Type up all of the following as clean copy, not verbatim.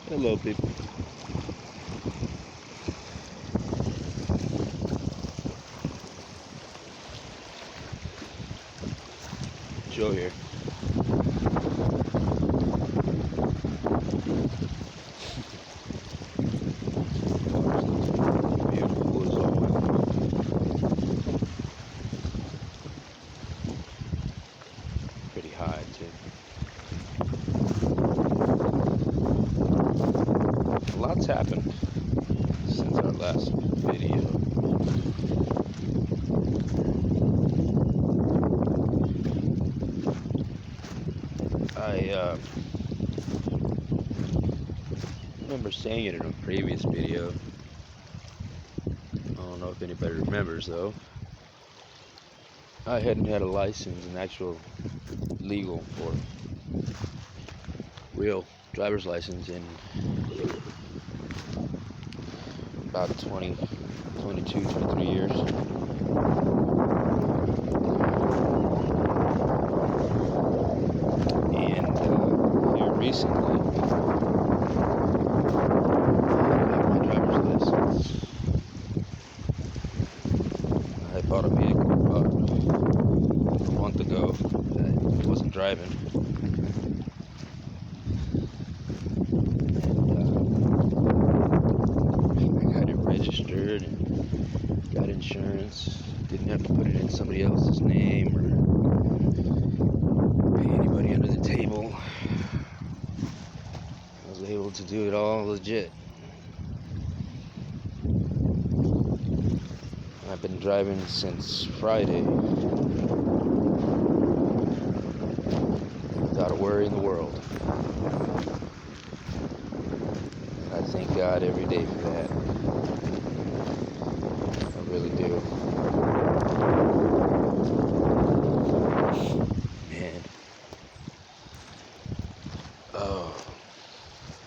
Hello, people. Joe here. Beautiful as always. Pretty high, too. A lot's happened since our last video. I remember saying it in a previous video. I don't know if anybody remembers, though. I hadn't had a license, an actual legal or real driver's license in about 22, 23 years. And here recently, I got my driver's license. I bought a vehicle about a month ago that I wasn't driving. And I got it registered and got insurance. Didn't have to put it in somebody else's name or pay anybody under the table. I was able to do it all legit. I've been driving since Friday without a worry in the world. And I thank God every day for that. I really do. Man. Oh,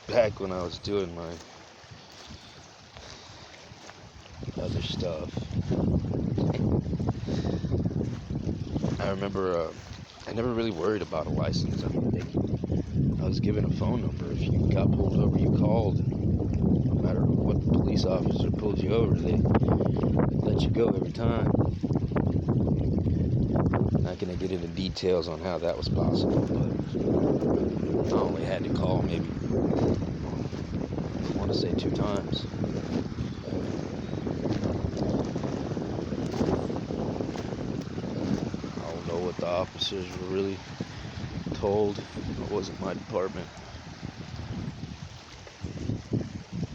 back when I was doing my other stuff, I remember I never really worried about a license. I mean, I was given a phone number. If you got pulled over, you called. And no matter what police officer pulled you over, they let you go every time. Not going to get into details on how that was possible, but I only had to call maybe, I want to say 2 times. What the officers were really told. It wasn't my department.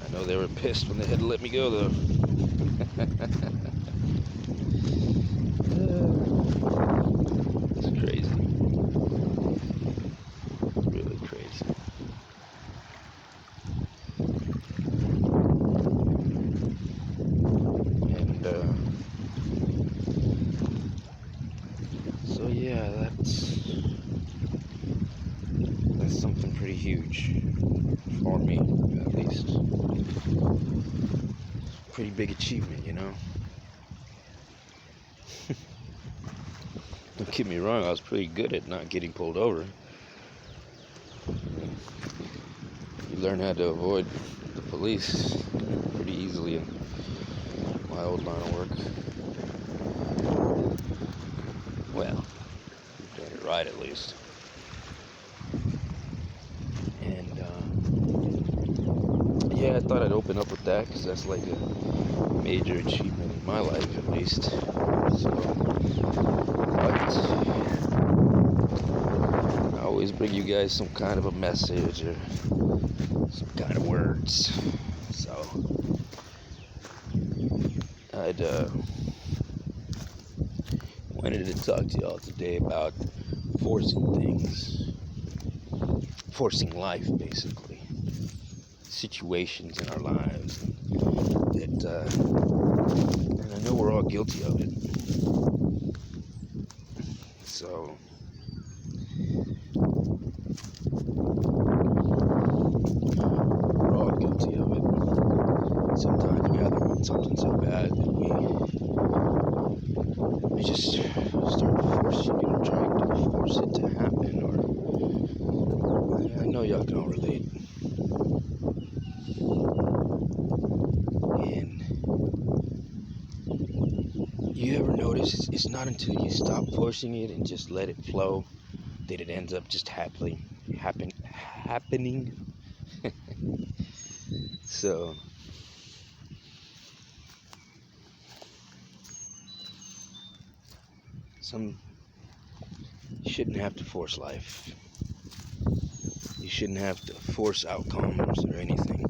I know they were pissed when they had to let me go, though. It's crazy. Really crazy. And, so yeah, that's something pretty huge for me, at least. Pretty big achievement, you know. Don't get me wrong, I was pretty good at not getting pulled over. You learn how to avoid the police pretty easily in my old line of work. Well, doing it right at least. And yeah, I thought I'd open up with that because that's like a major achievement in my life, at least. So, but I always bring you guys some kind of a message or some kind of words. So I'd wanted to talk to y'all today about forcing life, basically, situations in our lives that, and I know we're all guilty of it. So, we're all guilty of it. Sometimes we either want something so bad that we just start forcing it or trying to force it to happen, or I know y'all can all relate. it's not until you stop forcing it and just let it flow that it ends up just happening. So you shouldn't have to force life. You shouldn't have to force outcomes or anything.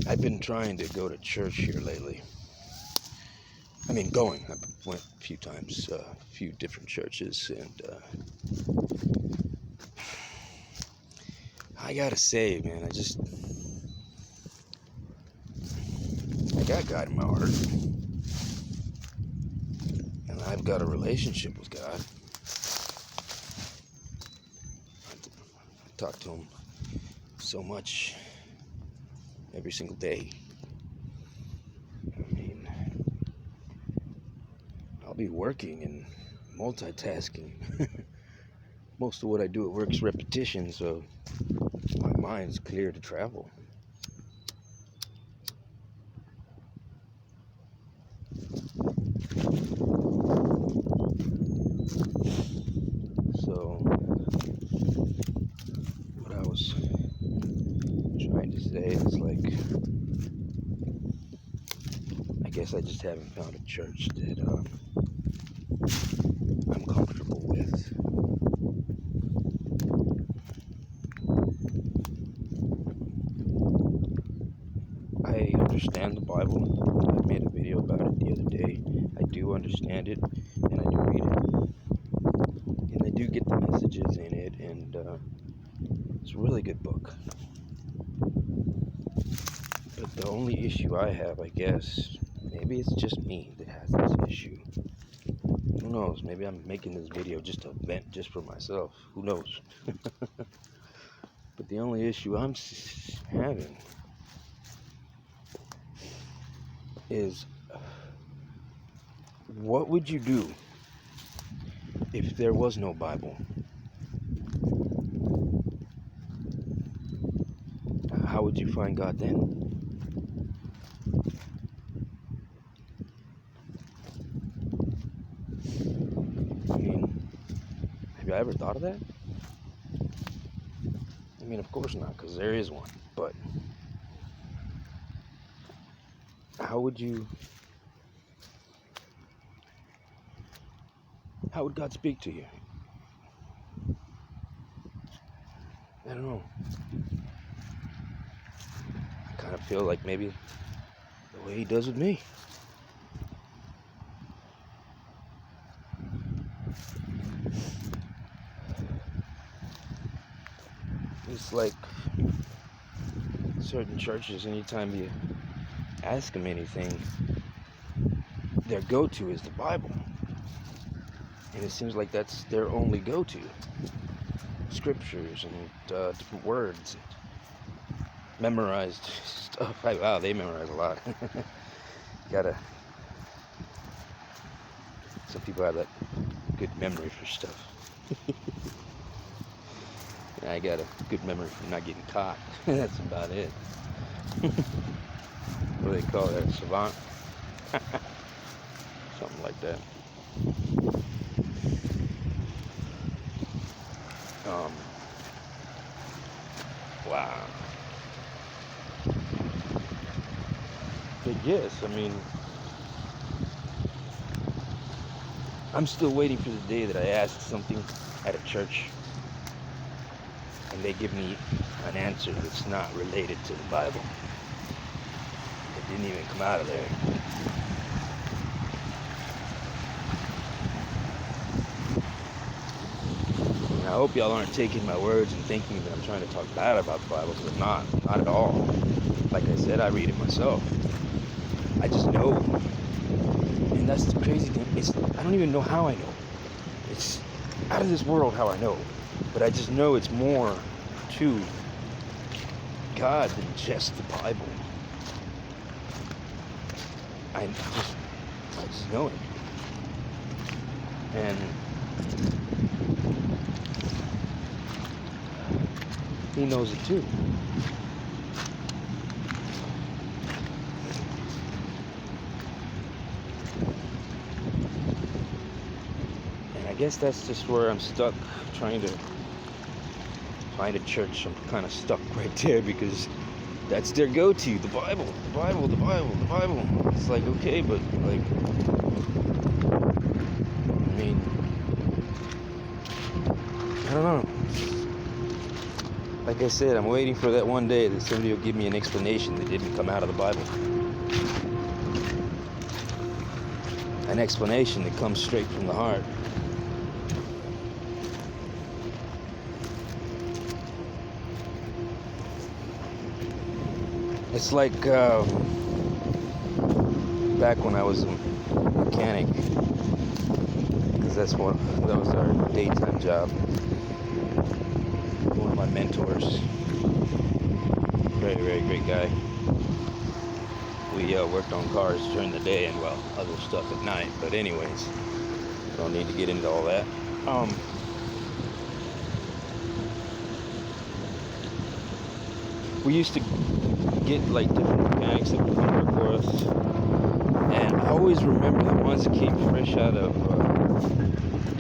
I've been trying to go to church here lately. I went a few times, a few different churches, and I gotta say, man, I got God in my heart, and I've got a relationship with God. I talk to Him so much every single day. I mean, I'll be working and multitasking. Most of what I do at work is repetition, so my mind's clear to travel. So, what I was trying to say is, like, I guess I just haven't found a church that I'm comfortable with. I understand the Bible. I made a video about it the other day. I do understand it, and I do read it. And I do get the messages in it, and it's a really good book. But the only issue I have, I guess, maybe it's just me that has this issue. Who knows? Maybe I'm making this video just to vent just for myself. Who knows? But the only issue I'm having is, what would you do if there was no Bible? How would you find God then? I mean, have you ever thought of that? I mean, of course not, because there is one. But how would God speak to you? I don't know. I kind of feel like maybe the way He does with me. It's like certain churches, anytime you ask them anything, their go-to is the Bible. And it seems like that's their only go-to. Scriptures and different words. Memorized stuff. Wow, they memorize a lot. Some people have that good memory for stuff. I got a good memory for not getting caught. That's about it. What do they call that? Savant? Something like that. Wow. But yes, I mean, I'm still waiting for the day that I ask something at a church and they give me an answer that's not related to the Bible. It didn't even come out of there. And I hope y'all aren't taking my words and thinking that I'm trying to talk bad about the Bible, because I'm not at all. Like I said, I read it myself. I just know. And that's the crazy thing. I don't even know how I know. It's out of this world how I know. But I just know it's more to God than just the Bible. I just know it. And He knows it too. guess that's just where I'm stuck, trying to find a church. I'm kind of stuck right there because that's their go-to. The Bible, the Bible, the Bible, the Bible. It's like, okay, but like, I mean, I don't know. Like I said, I'm waiting for that one day that somebody will give me an explanation that didn't come out of the Bible. An explanation that comes straight from the heart. It's like back when I was a mechanic, because that was our daytime job. One of my mentors, very, very great guy. We worked on cars during the day and, well, other stuff at night. But anyways, don't need to get into all that. We used to get like different mechanics that would come work for us, and I always remember the ones that came fresh out of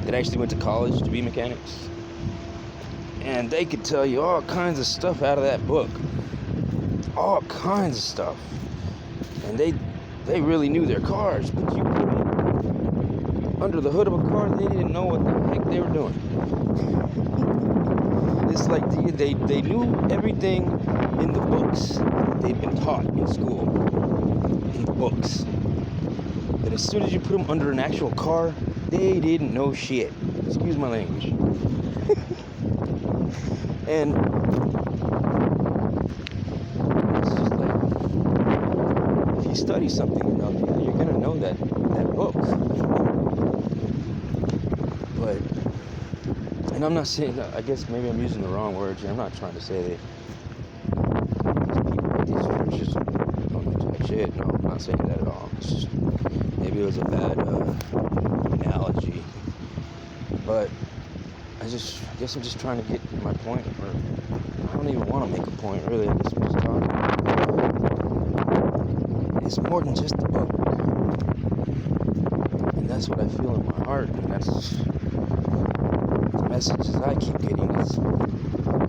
that actually went to college to be mechanics, and they could tell you all kinds of stuff out of that book, all kinds of stuff, and they really knew their cars. But you put them under the hood of a car, they didn't know what the heck they were doing. It's like they knew everything in the books they'd been taught in school, in the books. But as soon as you put them under an actual car, they didn't know shit. Excuse my language. And it's just like, if you study something enough, yeah, you're gonna know that book. But, and I'm not saying, I guess maybe I'm using the wrong words here. I'm not trying to say that these churches don't know jack shit. No, I'm not saying that at all. It's just, maybe it was a bad analogy. But I guess I'm just trying to get to my point. Or I don't even want to make a point, really. I guess I'm just talking. It's more than just a book. And that's what I feel in my heart. And that's the messages I keep getting. Is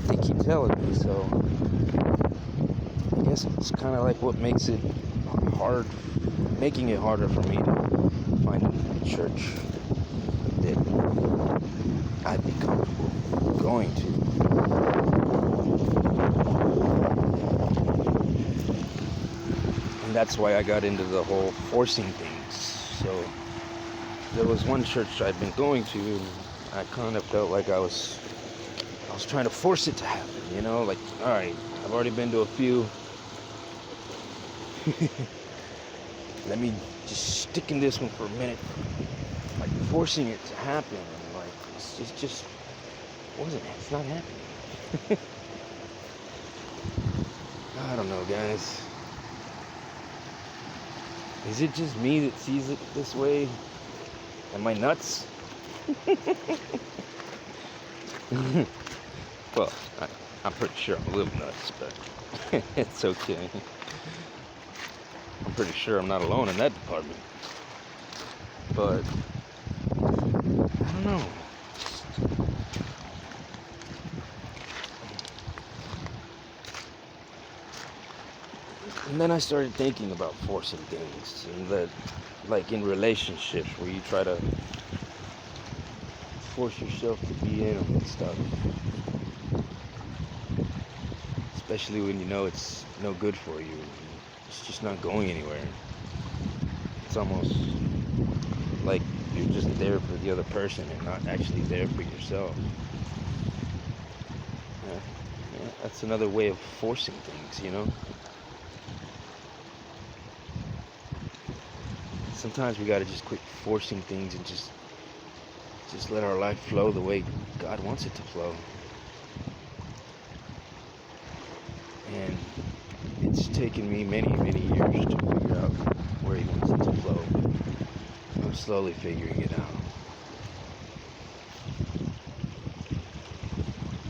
they keep telling me. So I guess it's kind of like what makes it hard, making it harder for me to find a church that I'd be comfortable going to. And that's why I got into the whole forcing things. So there was one church I'd been going to, and I kind of felt like I was trying to force it to happen, you know, like, all right, I've already been to a few. Let me just stick in this one for a minute, like forcing it to happen, and like it's just wasn't. It's not happening. I don't know, guys. Is it just me that sees it this way? Am I nuts? Well, I'm pretty sure I'm a little nuts, but it's okay. I'm pretty sure I'm not alone in that department. But I don't know. And then I started thinking about forcing things, and that, like in relationships, where you try to force yourself to be in them and stuff. Especially when you know it's no good for you. It's just not going anywhere. It's almost like you're just there for the other person and not actually there for yourself. Yeah, that's another way of forcing things, you know? Sometimes we gotta just quit forcing things and just let our life flow the way God wants it to flow. And it's taken me many, many years to figure out where He wants it to flow. I'm slowly figuring it out.